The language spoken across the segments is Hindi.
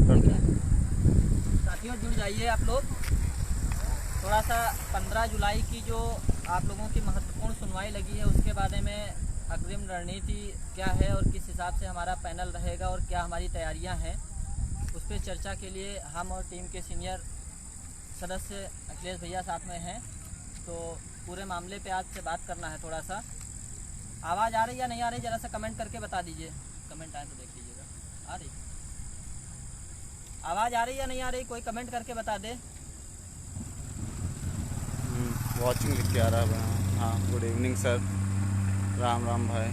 साथियों जुड़ जाइए आप लोग। थोड़ा सा 15 जुलाई की जो आप लोगों की महत्वपूर्ण सुनवाई लगी है उसके बारे में अग्रिम रणनीति क्या है और किस हिसाब से हमारा पैनल रहेगा और क्या हमारी तैयारियां हैं, उस पर चर्चा के लिए हम और टीम के सीनियर सदस्य अखिलेश भैया साथ में हैं। तो पूरे मामले पे आज से बात करना है। थोड़ा सा आवाज़ आ रही या नहीं आ रही, ज़रा सा कमेंट करके बता दीजिए। कमेंट आए तो देख लीजिएगा। आ रही आवाज़ आ रही या नहीं आ रही, कोई कमेंट करके बता दे। वॉचिंग लिख के आ रहा है। हाँ, good evening sir. Ram Ram भाई।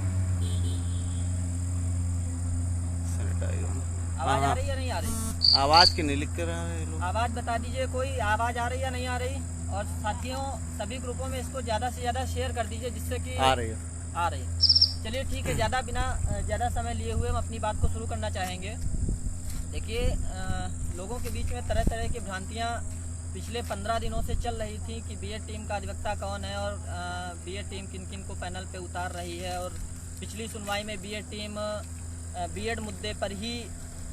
आवाज़ आ रही या नहीं आ रही? आवाज़ की नहीं लिख कर रहा है लोग। आवाज़ बता दीजिए, कोई आवाज़ आ रही या नहीं आ रही। और साथियों सभी ग्रुपों में इसको ज़्यादा से ज़्यादा शेयर कर दीजिए जिससे कि आ रही है। आ रही। चलिए ठीक है, ज़्यादा समय लिए हुए हम अपनी बात को शुरू करना चाहेंगे। देखिए, लोगों के बीच में तरह तरह की भ्रांतियाँ पिछले 15 दिनों से चल रही थी कि बीएड टीम का अधिवक्ता कौन है और बीएड टीम किन किन को पैनल पे उतार रही है। और पिछली सुनवाई में बीएड टीम बीएड मुद्दे पर ही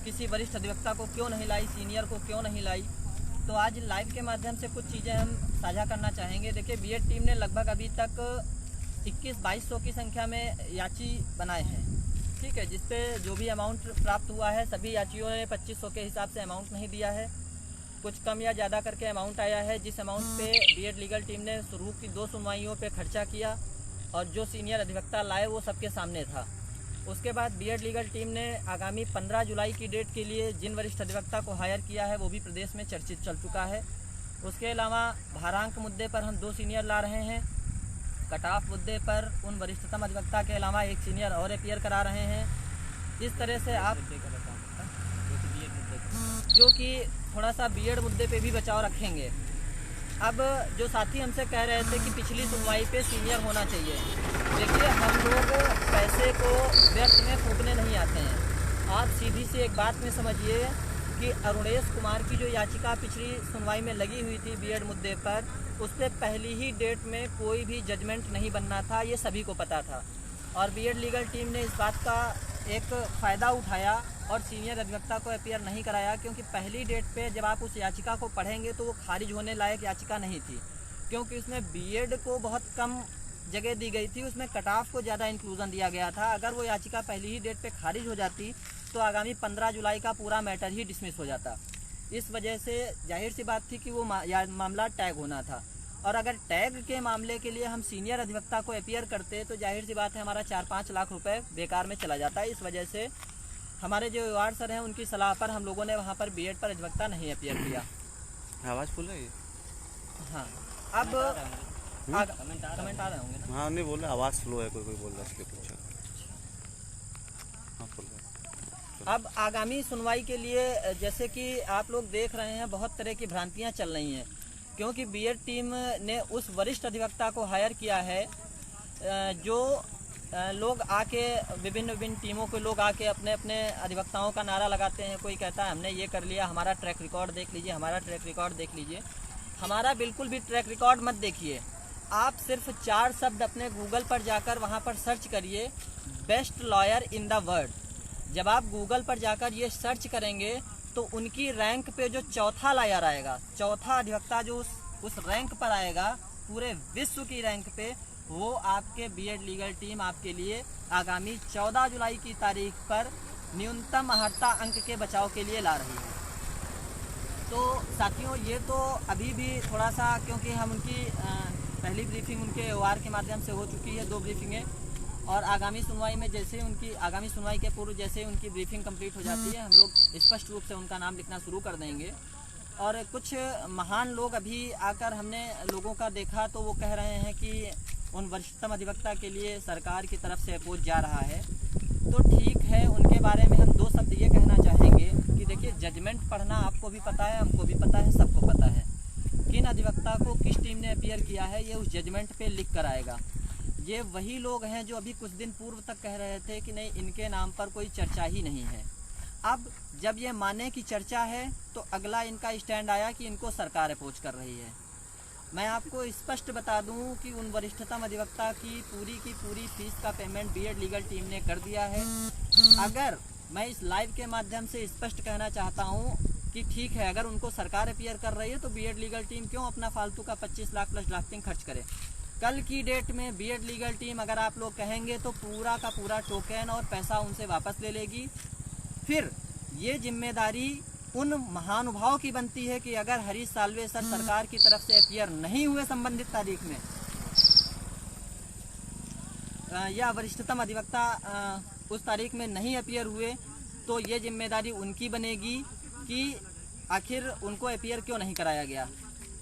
किसी वरिष्ठ अधिवक्ता को क्यों नहीं लाई, सीनियर को क्यों नहीं लाई। तो आज लाइव के माध्यम से कुछ चीज़ें हम साझा करना चाहेंगे। देखिए, बीएड टीम ने लगभग अभी तक 21-2200 की संख्या में याची बनाए हैं, ठीक है, जिसपे जो भी अमाउंट प्राप्त हुआ है सभी याचियों ने 2500 के हिसाब से अमाउंट नहीं दिया है। कुछ कम या ज़्यादा करके अमाउंट आया है। जिस अमाउंट पे बीएड लीगल टीम ने शुरू की 2 सुनवाइयों पे खर्चा किया और जो सीनियर अधिवक्ता लाए वो सबके सामने था। उसके बाद बीएड लीगल टीम ने आगामी 15 जुलाई की डेट के लिए जिन वरिष्ठ अधिवक्ता को हायर किया है वो भी प्रदेश में चर्चित चल चुका है। उसके अलावा भारांक मुद्दे पर हम 2 सीनियर ला रहे हैं। कट ऑफ मुद्दे पर उन वरिष्ठतम अधिवक्ता के अलावा 1 सीनियर और अपीयर करा रहे हैं। इस तरह से आप जो कि थोड़ा सा बीएड मुद्दे पे भी बचाव रखेंगे। अब जो साथी हमसे कह रहे थे कि पिछली सुनवाई पे सीनियर होना चाहिए, देखिए हम लोग पैसे को व्यर्थ में फूकने नहीं आते हैं। आप सीधी सी एक बात में समझिए कि अरुणेश कुमार की जो याचिका पिछली सुनवाई में लगी हुई थी बीएड मुद्दे पर, उस पर पहली ही डेट में कोई भी जजमेंट नहीं बनना था, ये सभी को पता था। और बीएड लीगल टीम ने इस बात का एक फ़ायदा उठाया और सीनियर अधिवक्ता को अपीयर नहीं कराया, क्योंकि पहली डेट पे जब आप उस याचिका को पढ़ेंगे तो वो खारिज होने लायक याचिका नहीं थी, क्योंकि उसमें बीएड को बहुत कम जगह दी गई थी, उसमें कट ऑफ को ज़्यादा इंक्लूजन दिया गया था। अगर वो याचिका पहली ही डेट पे खारिज हो जाती तो आगामी 15 जुलाई का पूरा मैटर ही डिसमिस हो जाता। इस वजह से जाहिर सी बात थी कि वो मामला टैग होना था। और अगर टैग के मामले के लिए हम सीनियर अधिवक्ता को अपीयर करते तो जाहिर सी बात है हमारा 4-5 लाख रुपए बेकार में चला जाता है। इस वजह से हमारे जो वार्ड सर हैं उनकी सलाह पर हम लोगों ने वहाँ पर बीएड पर अधिवक्ता नहीं अपीयर किया। आवाज़ फुल है। हाँ, अब कमेंट आ रहे होंगे ना। हाँ, नहीं बोल रहा, आवाज़ स्लो है, कोई बोल रहा है इसलिए पूछा। हाँ, फुल है। अब आगामी सुनवाई के लिए जैसे कि आप लोग देख रहे हैं बहुत तरह की भ्रांतियां चल रही हैं, क्योंकि बीएड टीम ने उस वरिष्ठ अधिवक्ता को हायर किया है जो लोग आके विभिन्न टीमों के लोग आके अपने अपने अधिवक्ताओं का नारा लगाते हैं। कोई कहता है हमने ये कर लिया, हमारा ट्रैक रिकॉर्ड देख लीजिए, हमारा ट्रैक रिकॉर्ड देख लीजिए। हमारा बिल्कुल भी ट्रैक रिकॉर्ड मत देखिए। आप सिर्फ 4 शब्द अपने गूगल पर जाकर वहाँ पर सर्च करिए, best lawyer in the world. जब आप गूगल पर जाकर ये सर्च करेंगे तो उनकी रैंक पे जो चौथा लॉयर आएगा, चौथा अधिवक्ता जो उस रैंक पर आएगा पूरे विश्व की रैंक पे, वो आपके बीएड लीगल टीम आपके लिए आगामी 14 जुलाई की तारीख पर न्यूनतम अर्हता अंक के बचाव के लिए ला रही है। तो साथियों ये तो अभी भी थोड़ा सा, क्योंकि हम उनकी पहली ब्रीफिंग उनके OR के माध्यम से हो चुकी है, 2 ब्रीफिंगें, और आगामी सुनवाई में जैसे उनकी आगामी सुनवाई के पूर्व जैसे उनकी ब्रीफिंग कंप्लीट हो जाती है हम लोग स्पष्ट रूप से उनका नाम लिखना शुरू कर देंगे। और कुछ महान लोग अभी आकर हमने लोगों का देखा तो वो कह रहे हैं कि उन वरिष्ठतम अधिवक्ता के लिए सरकार की तरफ से अपोज जा रहा है। तो ठीक है, उनके बारे में हम 2 शब्द ये कहना चाहेंगे कि देखिए, जजमेंट पढ़ना आपको भी पता है, हमको भी पता है, सबको पता है किन अधिवक्ता को किस टीम ने अपीयर किया है, ये उस जजमेंट पे लिख कर आएगा। ये वही लोग हैं जो अभी कुछ दिन पूर्व तक कह रहे थे कि नहीं, इनके नाम पर कोई चर्चा ही नहीं है। अब जब ये माने की चर्चा है तो अगला इनका स्टैंड आया कि इनको सरकार अपोज कर रही है। मैं आपको स्पष्ट बता दूं कि उन वरिष्ठतम अधिवक्ता की पूरी फीस का पेमेंट बीएड लीगल टीम ने कर दिया है। अगर मैं इस लाइव के माध्यम से स्पष्ट कहना चाहता हूं कि ठीक है, अगर उनको सरकार अपीयर कर रही है तो बीएड लीगल टीम क्यों अपना फालतू का 25 लाख प्लस ड्राफ्टिंग खर्च करे। कल की डेट में बीएड लीगल टीम अगर आप लोग कहेंगे तो पूरा का पूरा टोकन और पैसा उनसे वापस ले लेगी। फिर ये जिम्मेदारी उन महानुभाव की बनती है कि अगर हरीश साल्वे सर सरकार की तरफ से अपीयर नहीं हुए संबंधित तारीख में या वरिष्ठतम अधिवक्ता उस तारीख में नहीं अपीयर हुए, तो ये जिम्मेदारी उनकी बनेगी कि आखिर उनको अपीयर क्यों नहीं कराया गया।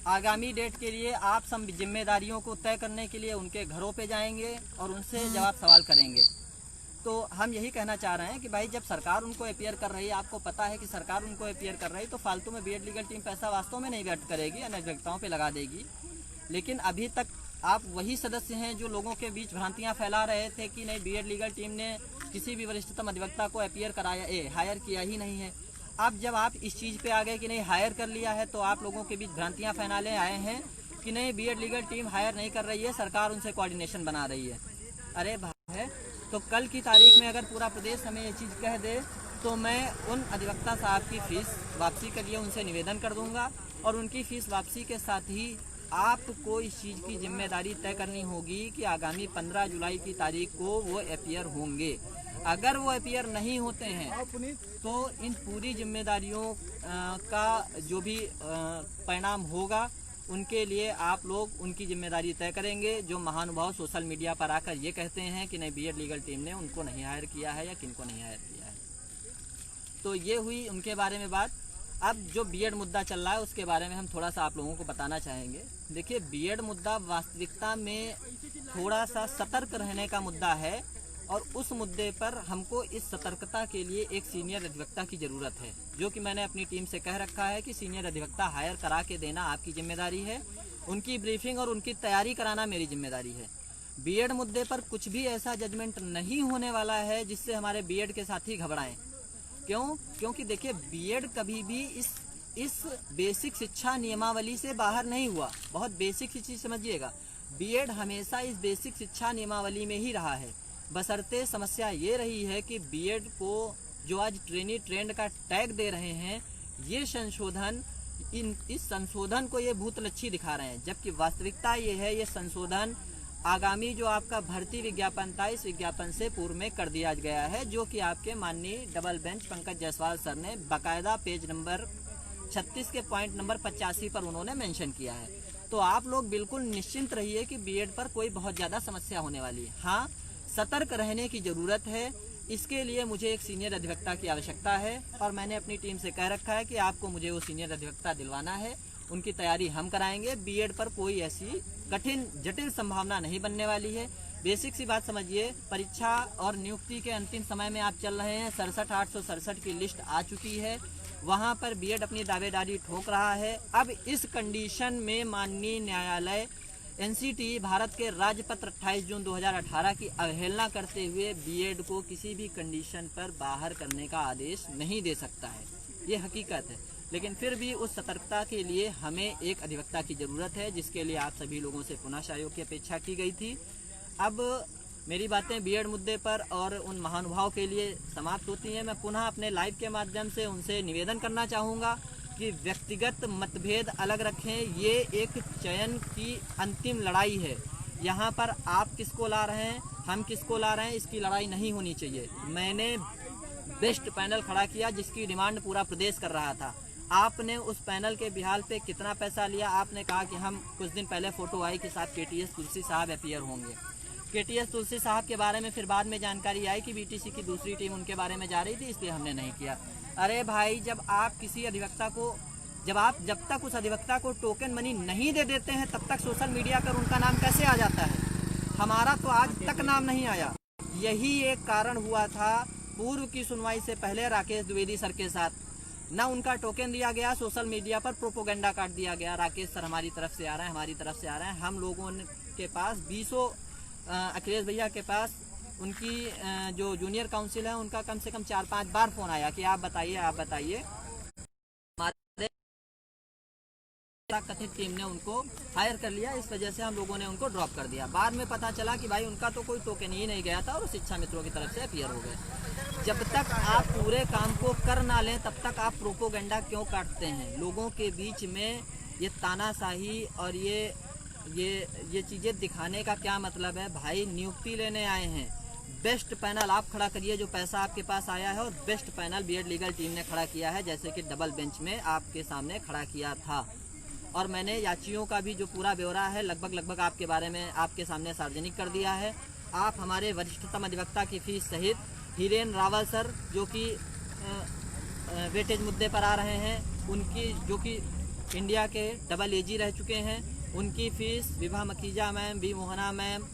आगामी डेट के लिए आप सब जिम्मेदारियों को तय करने के लिए उनके घरों पे जाएंगे और उनसे जवाब सवाल करेंगे। तो हम यही कहना चाह रहे हैं कि भाई, जब सरकार उनको अपीयर कर रही है, आपको पता है कि सरकार उनको अपीयर कर रही है, तो फालतू में बीएड लीगल टीम पैसा वास्तव में नहीं व्यर्थ करेगी, अनधिवक्ताओं पे लगा देगी। लेकिन अभी तक आप वही सदस्य हैं जो लोगों के बीच भ्रांतियां फैला रहे थे कि नहीं, बीएड लीगल टीम ने किसी भी वरिष्ठतम अधिवक्ता को अपीयर कराया, हायर किया ही नहीं है। अब जब आप इस चीज़ पे आ गए कि नहीं हायर कर लिया है, तो आप लोगों के बीच भ्रांतियां फैलाने आए हैं कि नहीं, बीएड लीगल टीम हायर नहीं कर रही है, सरकार उनसे कोऑर्डिनेशन बना रही है। अरे भाई है, तो कल की तारीख में अगर पूरा प्रदेश हमें ये चीज़ कह दे तो मैं उन अधिवक्ता साहब की फ़ीस वापसी के लिए उनसे निवेदन कर दूंगा, और उनकी फ़ीस वापसी के साथ ही आपको इस चीज़ की जिम्मेदारी तय करनी होगी कि आगामी 15 जुलाई की तारीख को वो अपीयर होंगे। अगर वो अपीयर नहीं होते हैं तो इन पूरी जिम्मेदारियों का जो भी परिणाम होगा, उनके लिए आप लोग उनकी जिम्मेदारी तय करेंगे। जो महानुभाव सोशल मीडिया पर आकर ये कहते हैं कि नहीं, बीएड लीगल टीम ने उनको नहीं हायर किया है या किनको नहीं हायर किया है, तो ये हुई उनके बारे में बात। अब जो बीएड मुद्दा चल रहा है उसके बारे में हम थोड़ा सा आप लोगों को बताना चाहेंगे। देखिए, बीएड मुद्दा वास्तविकता में थोड़ा सा सतर्क रहने का मुद्दा है, और उस मुद्दे पर हमको इस सतर्कता के लिए एक सीनियर अधिवक्ता की ज़रूरत है, जो कि मैंने अपनी टीम से कह रखा है कि सीनियर अधिवक्ता हायर करा के देना आपकी जिम्मेदारी है, उनकी ब्रीफिंग और उनकी तैयारी कराना मेरी जिम्मेदारी है। बीएड मुद्दे पर कुछ भी ऐसा जजमेंट नहीं होने वाला है जिससे हमारे बीएड के साथी घबराएं। क्योंकि देखिए, बीएड कभी भी इस बेसिक शिक्षा नियमावली से बाहर नहीं हुआ। बहुत बेसिक चीज़ समझिएगा, बीएड हमेशा इस बेसिक शिक्षा नियमावली में ही रहा है। बशर्ते समस्या ये रही है कि बीएड को जो आज ट्रेनी ट्रेंड का टैग दे रहे हैं, ये संशोधन इस संशोधन को ये भूतलच्छी दिखा रहे हैं, जबकि वास्तविकता ये है, ये संशोधन आगामी जो आपका भर्ती विज्ञापन था, इस विज्ञापन से पूर्व में कर दिया गया है, जो कि आपके माननीय double bench Pankaj Jaiswal sir ने बाकायदा पेज नंबर 36 के पॉइंट नंबर 85 पर उन्होंने मेंशन किया है। तो आप लोग बिल्कुल निश्चिंत रहिए कि बीएड पर कोई बहुत ज़्यादा समस्या होने वाली है। हाँ, सतर्क रहने की ज़रूरत है। इसके लिए मुझे एक सीनियर अधिवक्ता की आवश्यकता है, और मैंने अपनी टीम से कह रखा है कि आपको मुझे वो सीनियर अधिवक्ता दिलवाना है। उनकी तैयारी हम कराएंगे। बीएड पर कोई ऐसी कठिन जटिल संभावना नहीं बनने वाली है। बेसिक सी बात समझिए, परीक्षा और नियुक्ति के अंतिम समय में आप चल रहे हैं। 67,867 की लिस्ट आ चुकी है, वहाँ पर बीएड अपनी दावेदारी ठोक रहा है। अब इस कंडीशन में माननीय न्यायालय एनसीटी भारत के राजपत्र 28 जून 2018 की अवहेलना करते हुए बीएड को किसी भी कंडीशन पर बाहर करने का आदेश नहीं दे सकता है, ये हकीकत है। लेकिन फिर भी उस सतर्कता के लिए हमें एक अधिवक्ता की ज़रूरत है, जिसके लिए आप सभी लोगों से पुनः सहयोग की अपेक्षा की गई थी। अब मेरी बातें बीएड मुद्दे पर और उन महानुभाव के लिए समाप्त होती हैं। मैं पुनः अपने लाइव के माध्यम से उनसे निवेदन करना चाहूँगा कि व्यक्तिगत मतभेद अलग रखें। ये एक चयन की अंतिम लड़ाई है। यहाँ पर आप किसको ला रहे हैं, हम किसको ला रहे हैं, इसकी लड़ाई नहीं होनी चाहिए। मैंने बेस्ट पैनल खड़ा किया जिसकी डिमांड पूरा प्रदेश कर रहा था। आपने उस पैनल के बिहाल पे कितना पैसा लिया? आपने कहा कि हम कुछ दिन पहले फोटो आई के साथ केटीएस तुलसी साहब अपीयर होंगे। केटीएस तुलसी साहब के बारे में फिर बाद में जानकारी आई कि बीटीसी की दूसरी टीम उनके बारे में जा रही थी, इसलिए हमने नहीं किया। अरे भाई, जब आप किसी अधिवक्ता को जब तक उस अधिवक्ता को टोकन मनी नहीं दे देते हैं, तब तक सोशल मीडिया पर उनका नाम कैसे आ जाता है? हमारा तो आज तक नाम नहीं आया। यही एक कारण हुआ था पूर्व की सुनवाई से पहले राकेश द्विवेदी सर के साथ। न उनका टोकन दिया गया, सोशल मीडिया पर प्रोपोगंडा काट दिया गया, राकेश सर हमारी तरफ से आ रहे हैं, हमारी तरफ से आ रहे हैं। हम लोगों के पास 20 अखिलेश भैया के पास उनकी जो जूनियर काउंसिल है उनका कम से कम 4-5 बार फ़ोन आया कि आप बताइए कथित टीम ने उनको हायर कर लिया, इस वजह से हम लोगों ने उनको ड्रॉप कर दिया। बाद में पता चला कि भाई उनका तो कोई टोकन ही नहीं गया था और शिक्षा मित्रों की तरफ से अपीयर हो गए। जब तक आप पूरे काम को कर ना लें तब तक आप प्रोपोगेंडा क्यों काटते हैं? लोगों के बीच में ये तानाशाही और ये चीज़ें दिखाने का क्या मतलब है? भाई नियुक्ति लेने आए हैं, बेस्ट पैनल आप खड़ा करिए जो पैसा आपके पास आया है, और best panel B Ed legal team ने खड़ा किया है, जैसे कि डबल बेंच में आपके सामने खड़ा किया था। और मैंने याचियों का भी जो पूरा ब्यौरा है लगभग आपके बारे में आपके सामने सार्वजनिक कर दिया है। आप हमारे वरिष्ठतम अधिवक्ता की फीस सहित हिरेन रावल सर जो कि वेटेज मुद्दे पर आ रहे हैं, उनकी जो कि इंडिया के डबल एजी रह चुके हैं, उनकी fees, Vibha Makhija ma'am, B Mohana ma'am,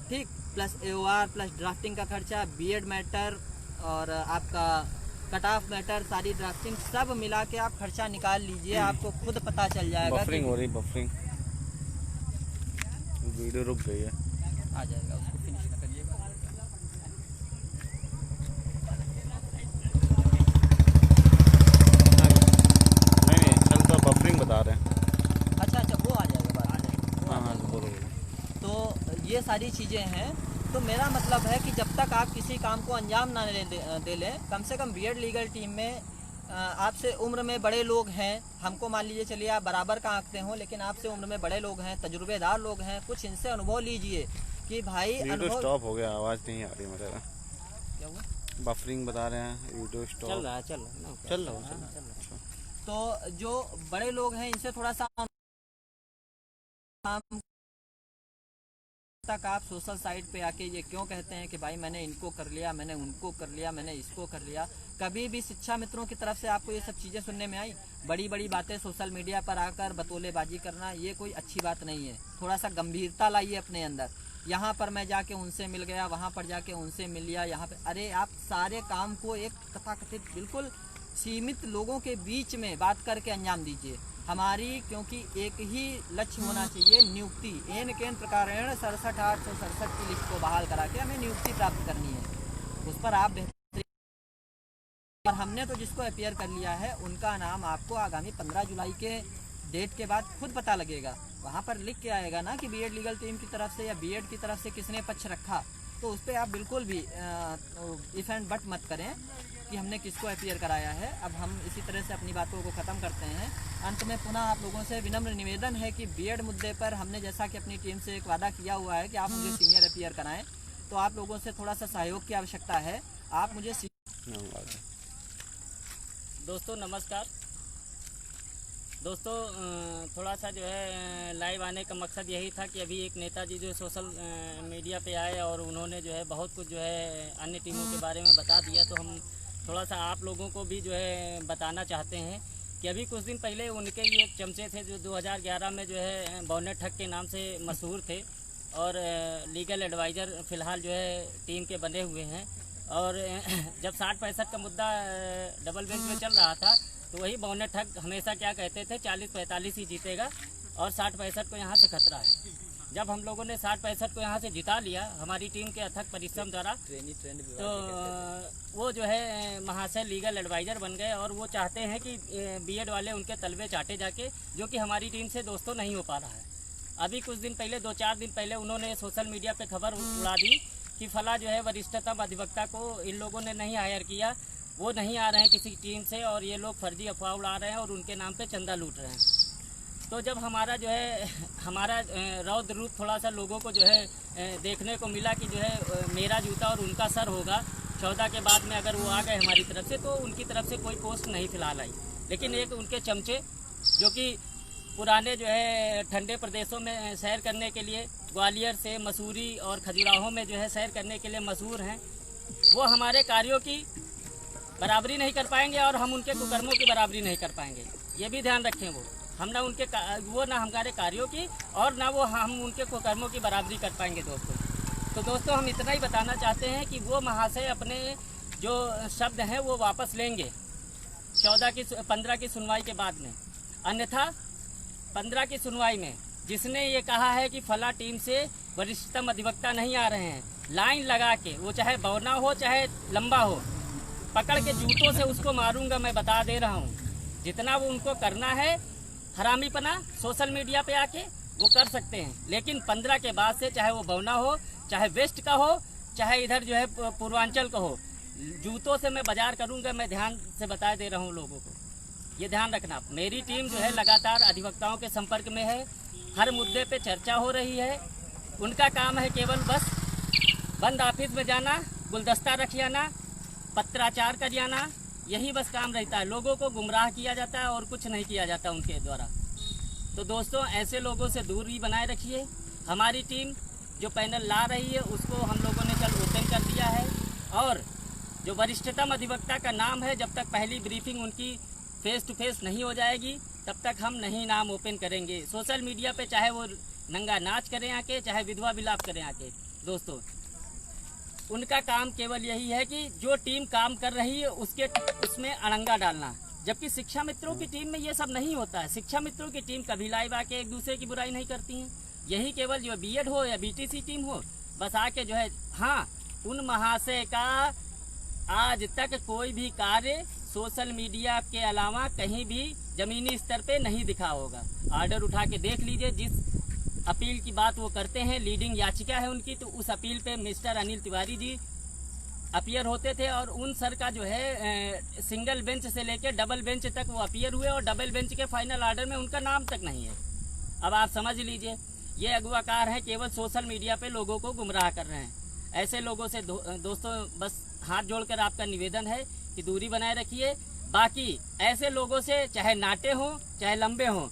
ठीक, प्लस AOR प्लस ड्राफ्टिंग का खर्चा, बीएड मैटर और आपका कट ऑफ मैटर, सारी ड्राफ्टिंग सब मिला के आप खर्चा निकाल लीजिए, आपको खुद पता चल जाएगा। बफरिंग हो रही, बफरिंग, वीडियो रुक गई है, आ जाएगा, उसको फिनिश करिएगा। नहीं चल तो बफरिंग बता रहे हैं। अच्छा वो आ जाएगा बाद में। हाँ बोलो। तो ये सारी चीज़ें हैं। तो मेरा मतलब है कि जब तक आप किसी काम को अंजाम ना दे लें, कम से कम बीएड लीगल टीम में आपसे उम्र में बड़े लोग हैं, हमको मान लीजिए चलिए आप बराबर का आंकते हो, लेकिन आपसे उम्र में बड़े लोग हैं, तजुर्बेदार लोग हैं, कुछ इनसे अनुभव लीजिए कि भाई वीडियो स्टॉप हो गया, आवाज़ नहीं आ रही मेरे। क्या हुआ? बफरिंग बता रहे हैं, वीडियो स्टॉप चल रहा है। तो जो बड़े लोग हैं इनसे थोड़ा सा तक आप सोशल साइट पे आके ये क्यों कहते हैं कि भाई मैंने इनको कर लिया, मैंने उनको कर लिया, मैंने इसको कर लिया? कभी भी शिक्षा मित्रों की तरफ से आपको ये सब चीज़ें सुनने में आई? बड़ी बड़ी बातें सोशल मीडिया पर आकर बतौलेबाजी करना ये कोई अच्छी बात नहीं है। थोड़ा सा गंभीरता लाइए अपने अंदर। यहाँ पर मैं जाके उनसे मिल गया, वहाँ पर जाके उनसे मिल लिया, यहाँ पे अरे आप सारे काम को एक तथाकथित बिल्कुल सीमित लोगों के बीच में बात करके अंजाम दीजिए। हमारी क्योंकि एक ही लक्ष्य होना चाहिए, नियुक्ति। एन केन प्रकारेण 67,867 की लिस्ट को बहाल करा के हमें नियुक्ति प्राप्त करनी है, उस पर आप बेहतरीन। और हमने तो जिसको अपीयर कर लिया है उनका नाम आपको आगामी 15 जुलाई के डेट के बाद खुद पता लगेगा। वहाँ पर लिख के आएगा ना कि बीएड लीगल टीम की तरफ से या बीएड की तरफ से किसने पक्ष रखा, तो उस पर आप बिल्कुल भी इफ एंड बट मत करें कि हमने किसको अपीयर कराया है। अब हम इसी तरह से अपनी बातों को ख़त्म करते हैं। अंत में पुनः आप लोगों से विनम्र निवेदन है कि बीएड मुद्दे पर हमने जैसा कि अपनी टीम से एक वादा किया हुआ है कि आप मुझे सीनियर अपीयर कराएं, तो आप लोगों से थोड़ा सा सहयोग की आवश्यकता है। आप मुझे दोस्तों नमस्कार। दोस्तों थोड़ा सा जो है लाइव आने का मकसद यही था कि अभी एक नेताजी जो सोशल मीडिया पे आए और उन्होंने जो है बहुत कुछ जो है अन्य टीमों के बारे में बता दिया, तो हम थोड़ा सा आप लोगों को भी जो है बताना चाहते हैं कि अभी कुछ दिन पहले उनके ये चमचे थे जो 2011 में जो है बौने ठग के नाम से मशहूर थे और लीगल एडवाइज़र फ़िलहाल जो है टीम के बने हुए हैं। और जब 60-65 का मुद्दा डबल बेंच में चल रहा था तो वही बौने ठग हमेशा क्या कहते थे 40-45 ही जीतेगा और 60-65 को यहाँ से खतरा है। जब हम लोगों ने 60-65 को यहाँ से जिता लिया हमारी टीम के अथक परिश्रम द्वारा, तो वो जो है महाशय लीगल एडवाइज़र बन गए और वो चाहते हैं कि बीएड वाले उनके तलवे चाटे जाके, जो कि हमारी टीम से दोस्तों नहीं हो पा रहा है। अभी कुछ दिन पहले 2-4 दिन पहले उन्होंने सोशल मीडिया पे खबर उड़ा दी कि फला जो है वरिष्ठतम अधिवक्ता को इन लोगों ने नहीं हायर किया, वो नहीं आ रहे हैं किसी टीम से और ये लोग फर्जी अफवाह उड़ा रहे हैं और उनके नाम पे चंदा लूट रहे हैं। तो जब हमारा जो है हमारा रौद्र रूप थोड़ा सा लोगों को जो है देखने को मिला कि जो है मेरा जूता और उनका सर होगा 14 के बाद में अगर वो आ गए हमारी तरफ से, तो उनकी तरफ से कोई पोस्ट नहीं फिलहाल आई। लेकिन एक उनके चमचे जो कि पुराने जो है ठंडे प्रदेशों में सैर करने के लिए ग्वालियर से मसूरी और खजुराहो में जो है सैर करने के लिए मशहूर हैं, वो हमारे कार्यों की बराबरी नहीं कर पाएंगे और हम उनके कुकर्मों की बराबरी नहीं कर पाएंगे। ये भी ध्यान रखें, वो ना हमारे कार्यों की और ना वो हम उनके कुकर्मों की बराबरी कर पाएंगे दोस्तों। तो दोस्तों हम इतना ही बताना चाहते हैं कि वो महाशय अपने जो शब्द हैं वो वापस लेंगे 15 की सुनवाई के बाद में। अन्यथा 15 की सुनवाई में जिसने ये कहा है कि फला टीम से वरिष्ठतम अधिवक्ता नहीं आ रहे हैं, लाइन लगा के, वो चाहे बौना हो चाहे लंबा हो, पकड़ के जूतों से उसको मारूंगा। मैं बता दे रहा हूँ, जितना वो उनको करना है हरामीपना सोशल मीडिया पे आके वो कर सकते हैं, लेकिन 15 के बाद से चाहे वो बवना हो, चाहे वेस्ट का हो, चाहे इधर जो है पूर्वांचल का हो, जूतों से मैं बाजार करूंगा। मैं ध्यान से बता दे रहा हूँ लोगों को, ये ध्यान रखना। मेरी टीम जो है लगातार अधिवक्ताओं के संपर्क में है, हर मुद्दे पे चर्चा हो रही है। उनका काम है केवल बस बंद ऑफिस में जाना, गुलदस्ता रख जाना, पत्राचार कर जाना, यही बस काम रहता है। लोगों को गुमराह किया जाता है और कुछ नहीं किया जाता उनके द्वारा। तो दोस्तों, ऐसे लोगों से दूरी बनाए रखिए। हमारी टीम जो पैनल ला रही है उसको हम लोगों ने कल ओपन कर दिया है, और जो वरिष्ठतम अधिवक्ता का नाम है, जब तक पहली ब्रीफिंग उनकी फेस टू फेस नहीं हो जाएगी तब तक हम नहीं नाम ओपन करेंगे। सोशल मीडिया पे चाहे वो नंगा नाच करें आके, चाहे विधवा विलाप करें आके, दोस्तों उनका काम केवल यही है कि जो टीम काम कर रही है उसमें अड़ंगा डालना। जबकि शिक्षा मित्रों की टीम में ये सब नहीं होता है। शिक्षा मित्रों की टीम कभी लाइव आके एक दूसरे की बुराई नहीं करती हैं। यही केवल जो बीएड हो या बीटीसी टीम हो, बस आके जो है, हाँ, उन महाशय का आज तक कोई भी कार्य सोशल मीडिया के अलावा कहीं भी जमीनी स्तर पे नहीं दिखा होगा। ऑर्डर उठा के देख लीजिए, जिस अपील की बात वो करते हैं, लीडिंग याचिका है उनकी, तो उस अपील पे मिस्टर अनिल तिवारी जी अपीयर होते थे, और उन सर का जो है सिंगल बेंच से लेकर डबल बेंच तक वो अपीयर हुए, और डबल बेंच के फाइनल ऑर्डर में उनका नाम तक नहीं है। अब आप समझ लीजिए, ये अगवाकार है, केवल सोशल मीडिया पे लोगों को गुमराह कर रहे हैं। ऐसे लोगों से दोस्तों बस हाथ जोड़कर आपका निवेदन है कि दूरी बनाए रखिए। बाकी ऐसे लोगों से चाहे नाटे हों चाहे लंबे हों,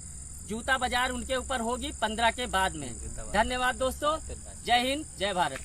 जूता बाजार उनके ऊपर होगी 15 के बाद में। धन्यवाद दोस्तों, जय हिंद, जय भारत।